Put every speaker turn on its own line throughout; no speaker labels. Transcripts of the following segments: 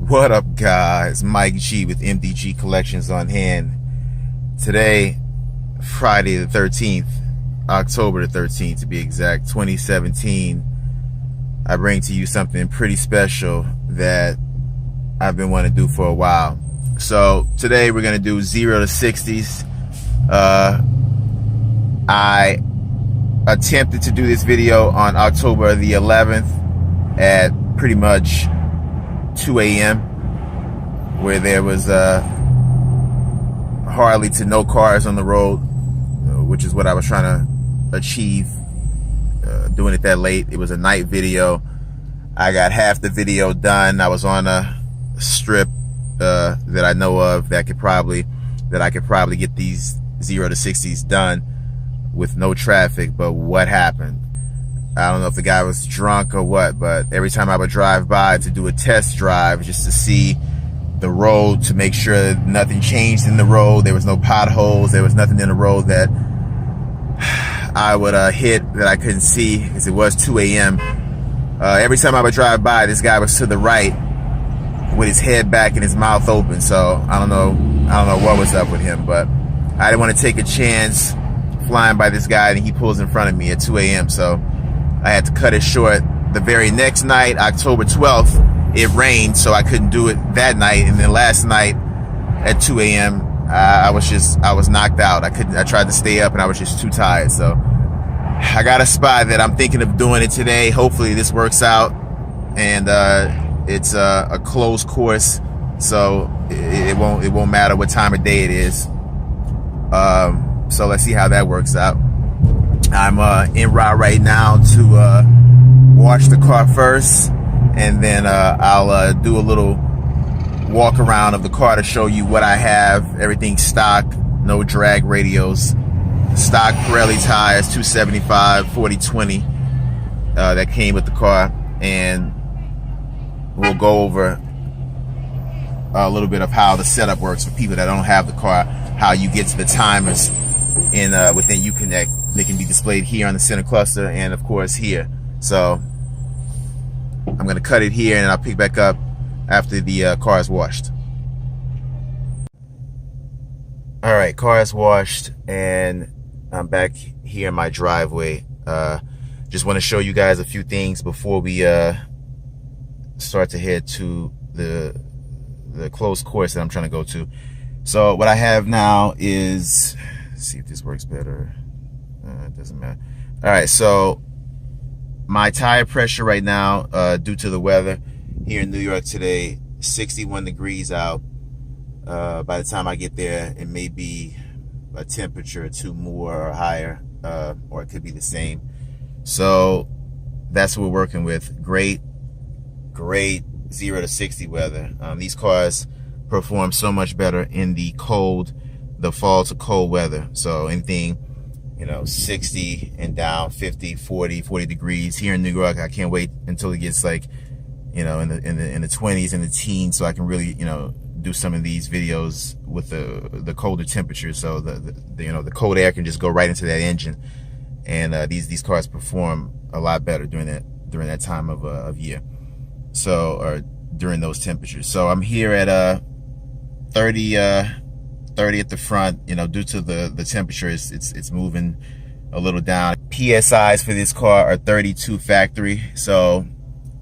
What up, guys? Mike G with MDG Collections on hand. Today, Friday the 13th, October the 13th to be exact, 2017. I bring to you something pretty special that I've been wanting to do for a while. So today we're gonna do 0 to 60s. I attempted to do this video on October the 11th at pretty much 2 a.m. where there was hardly to no cars on the road, which is what I was trying to achieve doing it that late. It was a night video. I got half the video done. I was on a strip that I know of that I could probably get these 0 to 60s done with no traffic. But what happened? I don't know if the guy was drunk or what, but every time I would drive by to do a test drive just to see the road, to make sure that nothing changed in the road, there was no potholes, there was nothing in the road that I would hit that I couldn't see, because it was 2 a.m. Every time I would drive by, this guy was to the right with his head back and his mouth open. So I don't know what was up with him, but I didn't want to take a chance flying by this guy and he pulls in front of me at 2 a.m. So I had to cut it short. The very next night, October 12th, it rained, so I couldn't do it that night. And then last night at 2 a.m., I was knocked out. I tried to stay up and I was just too tired. So I got a spot that I'm thinking of doing it today. Hopefully this works out. And it's a closed course, so it won't matter what time of day it is. So let's see how that works out. I'm en route right now to wash the car first, and then I'll do a little walk around of the car to show you what I have. Everything stock, no drag radios, stock Pirelli tires, 275 40/20 that came with the car, and we'll go over a little bit of how the setup works for people that don't have the car, how you get to the timers in within Uconnect. They can be displayed here on the center cluster and of course here. So I'm going to cut it here and I'll pick back up after the car is washed. Alright, car is washed and I'm back here in my driveway. Just want to show you guys a few things before we start to head to the closed course that I'm trying to go to. So what I have now is, let's see if this works better. It doesn't matter. All right, so my tire pressure right now, due to the weather here in New York today, 61 degrees out. By the time I get there, it may be a temperature or two more or higher, or it could be the same. So that's what we're working with. Great 0 to 60 weather. These cars perform so much better in the cold, the fall to cold weather. So anything, 60 and down, 50, 40 degrees here in New York. I can't wait until it gets like, in the 20s and the teens, so I can really, do some of these videos with the colder temperatures. So the cold air can just go right into that engine, and these cars perform a lot better during that time of year. So, or during those temperatures. So I'm here at 30 at the front. Due to the temperature, it's moving a little down. PSIs for this car are 32 factory. So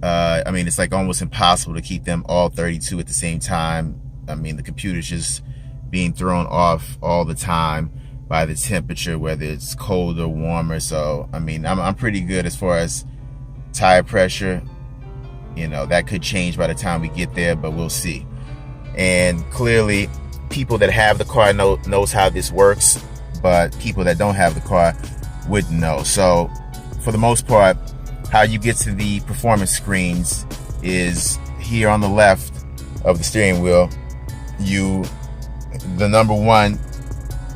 I mean, it's like almost impossible to keep them all 32 at the same time. I mean, the computer's just being thrown off all the time by the temperature, whether it's cold or warmer. So I mean, I'm pretty good as far as tire pressure. That could change by the time we get there, but we'll see. And clearly, people that have the car knows how this works, but people that don't have the car wouldn't know. So for the most part, how you get to the performance screens is here on the left of the steering wheel. The number one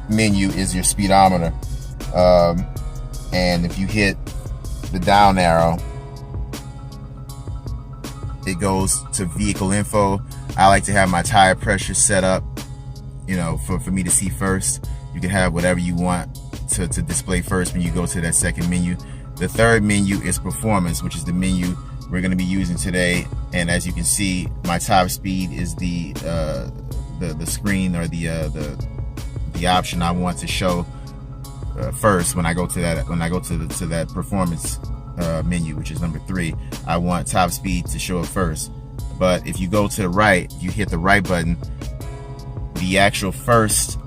menu is your speedometer, and if you hit the down arrow, it goes to vehicle info. I like to have my tire pressure set up, for me to see first. You can have whatever you want to display first when you go to that second menu. The third menu is performance, which is the menu we're going to be using today. And as you can see, my top speed is the screen, or the option I want to show first when I go to that performance menu, which is number 3. I want top speed to show up first. But if you go to the right, you hit the right button, the actual first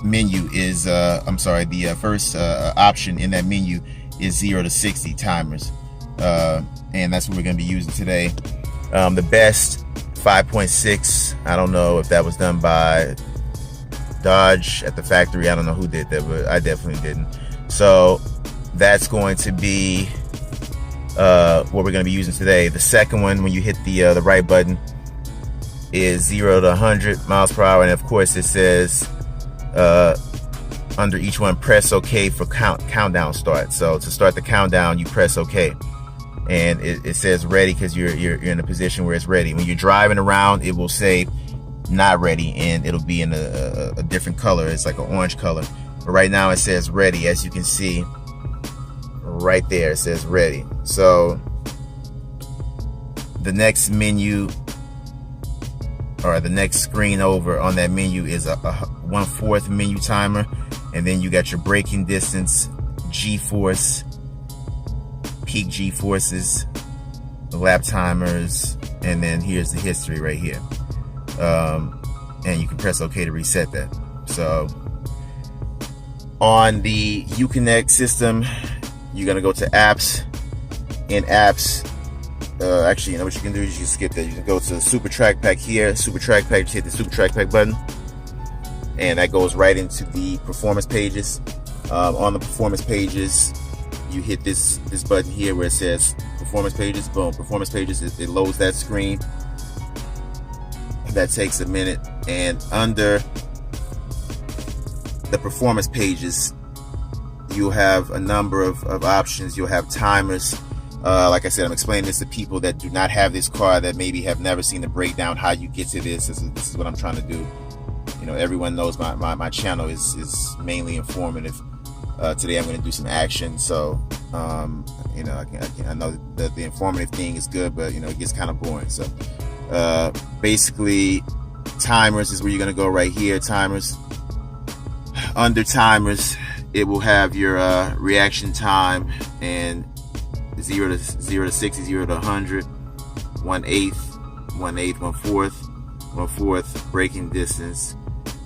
menu is the first option in that menu is 0 to 60 timers, and that's what we're going to be using today. The best 5.6, I don't know if that was done by Dodge at the factory. I don't know who did that, but I definitely didn't. So that's going to be what we're going to be using today. The second one, when you hit the right button, is 0 to 100 miles per hour, and of course it says under each one, press OK for countdown start. So to start the countdown, you press OK, and it says ready because you're in a position where it's ready. When you're driving around, it will say not ready, and it'll be in a different color. It's like an orange color, but right now it says ready. As you can see right there, it says ready. So the next menu, or the next screen over on that menu, is a 1/4 menu timer, and then you got your braking distance, G-force, peak G-forces, the lap timers, and then here's the history right here. And you can press OK to reset that. So on the Uconnect system, you're gonna go to apps. In apps, actually, you know what you can do is you can skip that. You can go to Super Track Pack here. Super Track Pack, hit the Super Track Pack button, and that goes right into the performance pages. On the performance pages, you hit this button here where it says performance pages. Boom, performance pages. It loads that screen. That takes a minute, and under the performance pages, you'll have a number of options. You'll have timers. Like I said, I'm explaining this to people that do not have this car, that maybe have never seen the breakdown, how you get to this. This is what I'm trying to do. You know, everyone knows my channel is mainly informative. Today I'm going to do some action, so you know, I know that the informative thing is good, but you know, it gets kind of boring. So basically, timers is where you're going to go right here. Timers. Under timers, it will have your reaction time, and 0 to 60, 0 to 100, 1/8, 1/8, 1/4, 1/4 braking distance,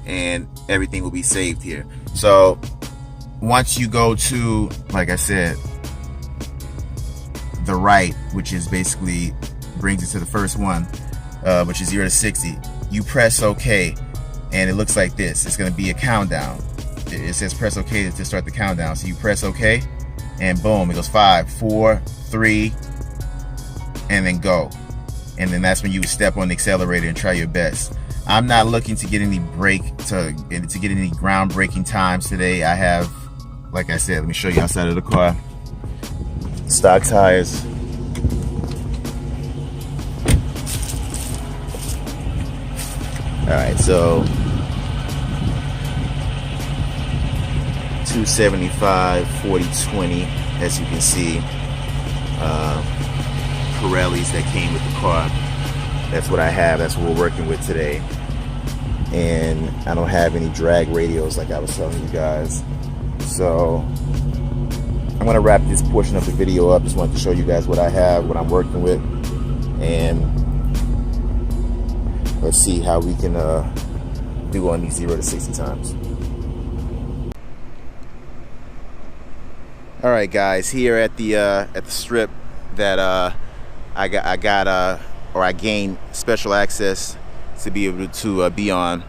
and everything will be saved here. So once you go to, like I said, the right, which is basically brings it to the first one, which is 0 to 60, you press OK, and it looks like this. It's going to be a countdown. It says press OK to start the countdown. So you press OK, and boom, it goes 5, 4, 3, and then go. And then that's when you step on the accelerator and try your best. I'm not looking to get any to get any groundbreaking times today. I have, like I said, let me show you outside of the car. Stock tires. All right, so 275, 40/20, as you can see. Pirellis that came with the car. That's what I have. That's what we're working with today. And I don't have any drag radios like I was telling you guys. So I'm gonna wrap this portion of the video up. Just wanted to show you guys what I have, what I'm working with, and let's see how we can do on these 0 to 60 times. All right, guys, here at the strip that I gained special access to be able to be on.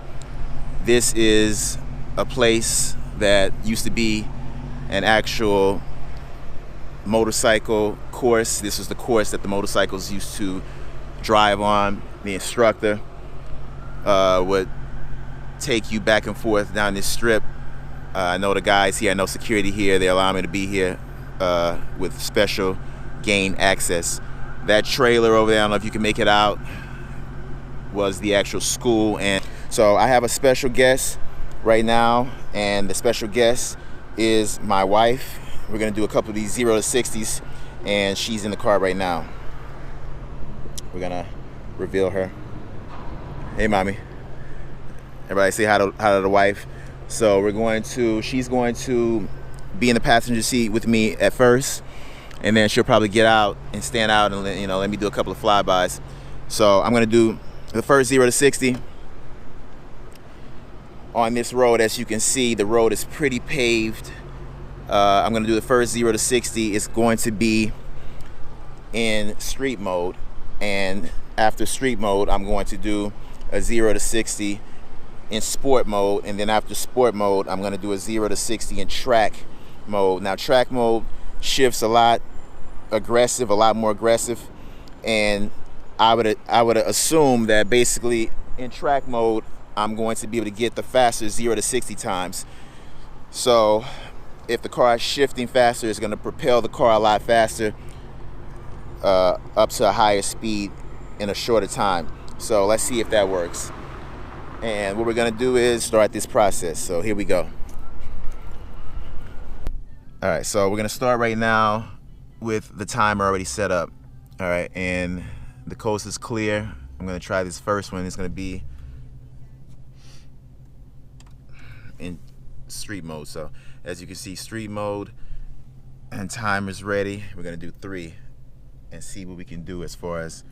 This is a place that used to be an actual motorcycle course. This was the course that the motorcycles used to drive on. The instructor would take you back and forth down this strip. I know the guys here, I know security here. They allow me to be here with special gain access. That trailer over there, I don't know if you can make it out, was the actual school. And so I have a special guest right now, and the special guest is my wife. We're gonna do a couple of these 0 to 60s and she's in the car right now. We're gonna reveal her. Hey, mommy. Everybody say hi to the wife. So she's going to be in the passenger seat with me at first, and then she'll probably get out and stand out and let me do a couple of flybys. So I'm gonna do the first 0 to 60 on this road. As you can see, the road is pretty paved. I'm gonna do the first 0 to 60. It's going to be in street mode, and after street mode, I'm going to do a 0 to 60 in sport mode, and then after sport mode, I'm going to do a 0 to 60 in track mode. Now, track mode shifts a lot more aggressive, and I would assume that basically in track mode, I'm going to be able to get the faster 0 to 60 times. So if the car is shifting faster, it's going to propel the car a lot faster up to a higher speed in a shorter time. So let's see if that works. And what we're gonna do is start this process. So here we go. All right, so we're gonna start right now with the timer already set up. All right, and the coast is clear. I'm gonna try this first one. It's gonna be in street mode. So as you can see, street mode and timer's ready. We're gonna do 3 and see what we can do as far as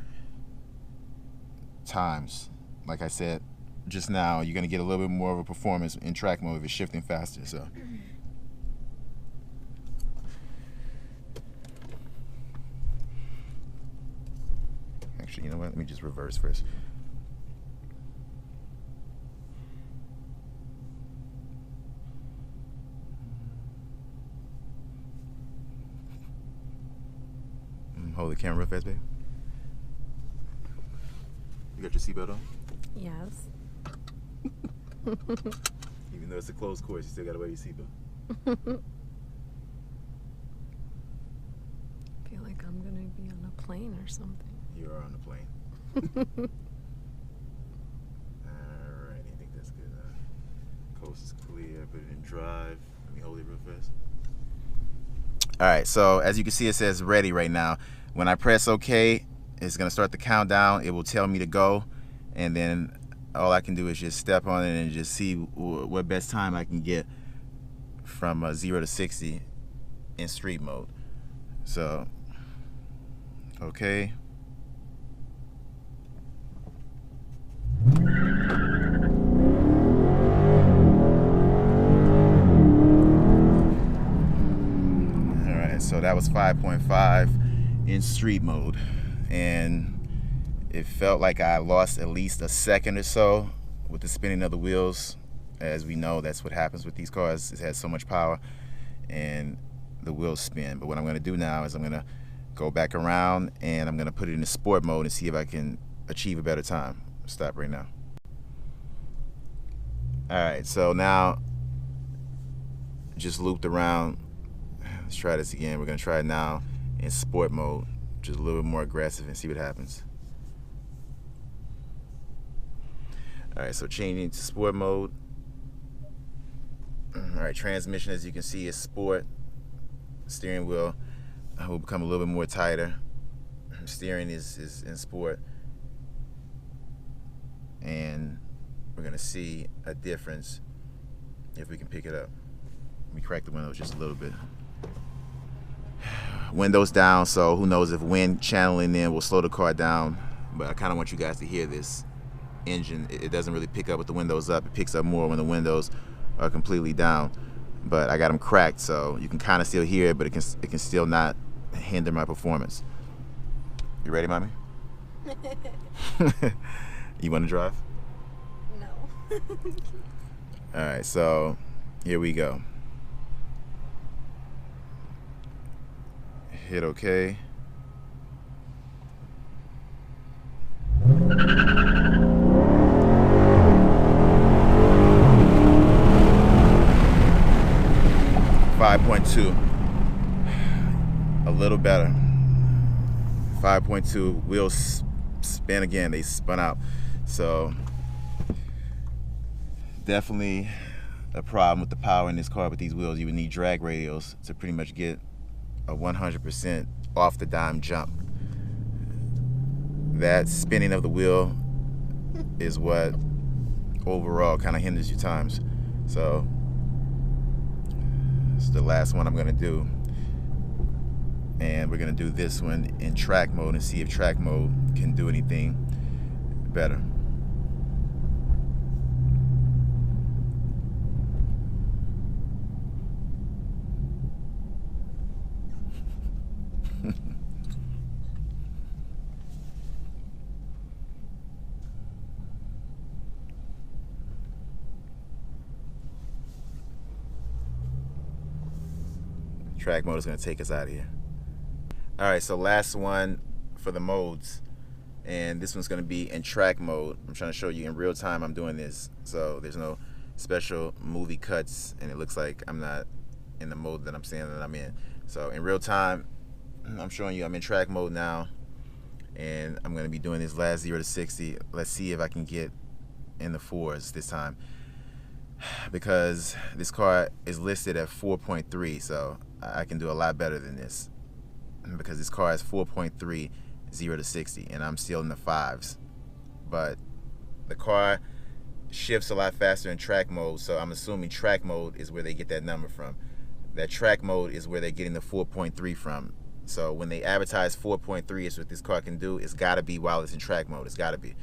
times. Like I said just now, you're gonna get a little bit more of a performance in track mode if it's shifting faster. So actually, you know what, let me just reverse first. Hold the camera real fast, babe. You got your seatbelt on?
Yes.
Even though it's a closed course, you still gotta wear your seatbelt.
I feel like I'm gonna be on a plane or something.
You are on the plane. Alright, I think that's good. Coast is clear. Put it in drive. Let me hold it real fast. Alright, so as you can see, it says ready right now. When I press OK, it's gonna start the countdown. It will tell me to go, and then all I can do is just step on it and just see what best time I can get from 0 to 60 in street mode. So, okay. Alright, so that was 5.5 in street mode, and it felt like I lost at least a second or so with the spinning of the wheels. As we know, that's what happens with these cars. It has so much power and the wheels spin. But what I'm going to do now is I'm going to go back around and I'm going to put it in sport mode and see if I can achieve a better time. Stop right now. Alright, so now just looped around. Let's try this again. We're going to try it now in sport mode, just a little bit more aggressive, and see what happens. Alright, so changing to sport mode. Alright, transmission, as you can see, is sport. Steering wheel will become a little bit more tighter. Steering is in sport. And we're going to see a difference if we can pick it up. Let me crack the windows just a little bit. Windows down, so who knows if wind channeling in will slow the car down. But I kind of want you guys to hear this engine. It doesn't really pick up with the windows up. It picks up more when the windows are completely down. But I got them cracked, so you can kind of still hear it, but it can still not hinder my performance. You ready, mommy? You want to drive?
No.
All right, so here we go. Hit OK. .2, a little better. 5.2, wheels spin again, they spun out. So definitely a problem with the power in this car with these wheels. You would need drag radials to pretty much get a 100% off the dime jump. That spinning of the wheel is what overall kind of hinders your times. So this is the last one I'm gonna do, and we're gonna do this one in track mode and see if track mode can do anything better. Track mode is going to take us out of here. All right, so last one for the modes, and this one's going to be in track mode. I'm trying to show you in real time I'm doing this, so there's no special movie cuts, and it looks like I'm not in the mode that I'm saying that I'm in. So in real time, I'm showing you I'm in track mode now, and I'm going to be doing this last 0 to 60. Let's see if I can get in the 4s this time, because this car is listed at 4.3, so I can do a lot better than this, because this car is 4.3 0 to 60 and I'm still in the 5s. But the car shifts a lot faster in track mode, so I'm assuming track mode is where they get that number from. That track mode is where they're getting the 4.3 from. So when they advertise 4.3 is what this car can do, it's got to be while it's in track mode. It's got to be.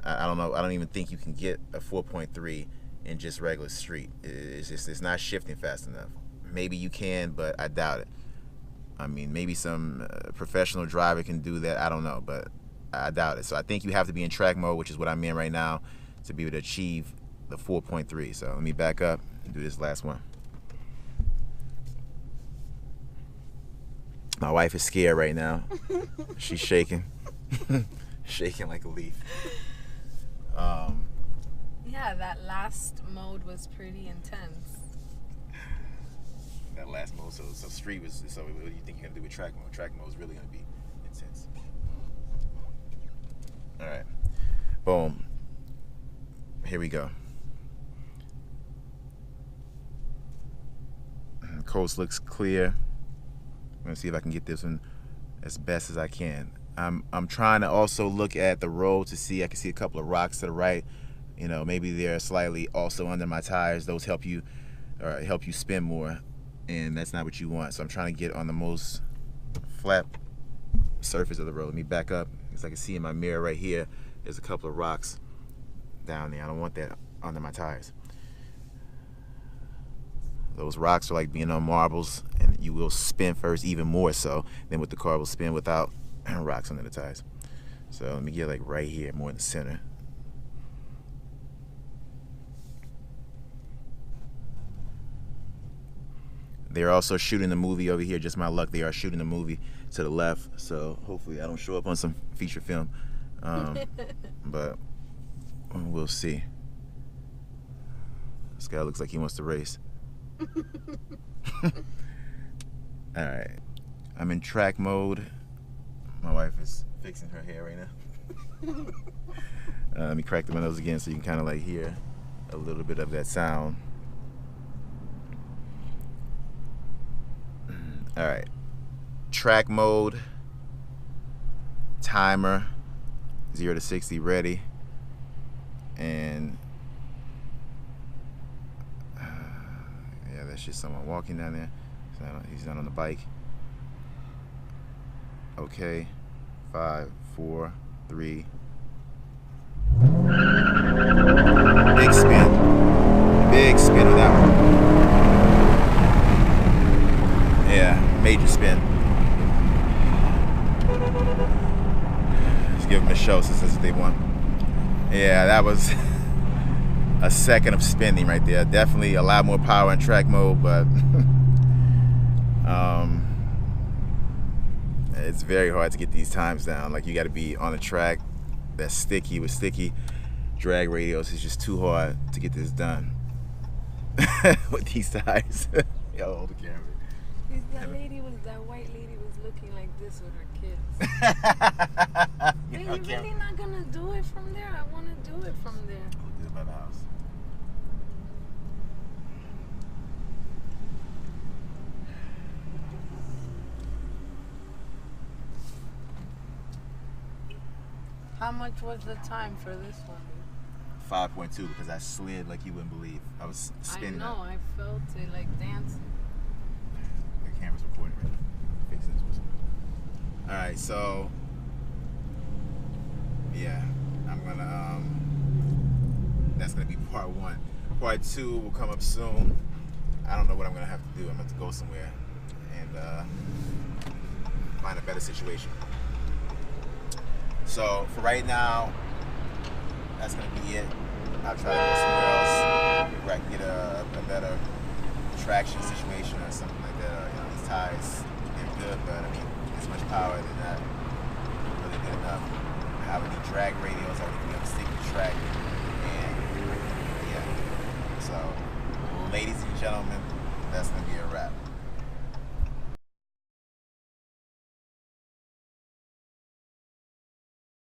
I don't know. I don't even think you can get a 4.3 in just regular street. It's not shifting fast enough. Maybe you can, but I doubt it. I mean, maybe some professional driver can do that. I don't know, but I doubt it. So I think you have to be in track mode, which is what I'm in right now, to be able to achieve the 4.3. So let me back up and do this last one. My wife is scared right now. She's shaking. Shaking like a leaf.
Yeah, that last mode was pretty intense.
That last mode, so street was, so what do you think you're gonna do with track mode? Track mode is really gonna be intense. All right, boom, here we go. The coast looks clear. I'm gonna see if I can get this one as best as I can. I'm trying to also look at the road to see, I can see a couple of rocks to the right. You know, maybe they're slightly also under my tires. Those help you spin more, and that's not what you want. So I'm trying to get on the most flat surface of the road. Let me back up, because I can see in my mirror right here, there's a couple of rocks down there. I don't want that under my tires. Those rocks are like being on marbles, and you will spin first even more so than what the car will spin without rocks under the tires. So let me get like right here, more in the center. They're also shooting the movie over here. Just my luck, they are shooting the movie to the left. So hopefully I don't show up on some feature film. But we'll see. This guy looks like he wants to race. Alright. I'm in track mode. My wife is fixing her hair right now. Let me crack the windows again so you can kind of like hear a little bit of that sound. All right, track mode, timer, 0 to 60 ready, and yeah, that's just someone walking down there. He's not on the bike. Okay, 5, 4, 3. Big spin on that one. Yeah, major spin. Let's give them a show since that's what they want. Yeah, that was a second of spinning right there. Definitely a lot more power in track mode, but it's very hard to get these times down. Like, you got to be on a track that's sticky with sticky drag radials. It's just too hard to get this done with these tires. Yo, hold the camera.
That white lady was looking like this with her kids. Hey, you're really not gonna do it from there? I want to do it from there.
We'll do it by the house.
How much was the time for this one?
5.2 because I slid like you wouldn't believe. I was spinning.
I know, I felt it like dancing.
The camera's recording right now. Fix this. Alright, so yeah, I'm gonna that's gonna be part 1. Part 2 will come up soon. I don't know what I'm gonna have to do. I'm gonna have to go somewhere and find a better situation. So for right now, that's gonna be it. I'll try to go somewhere else where I can get a better traction situation or something like that. You know, these tires, they're good, but I mean, this much power, they're not really good enough. I would need drag radials. I would need to be able to stick the track. And yeah, so ladies and gentlemen, that's gonna be a wrap.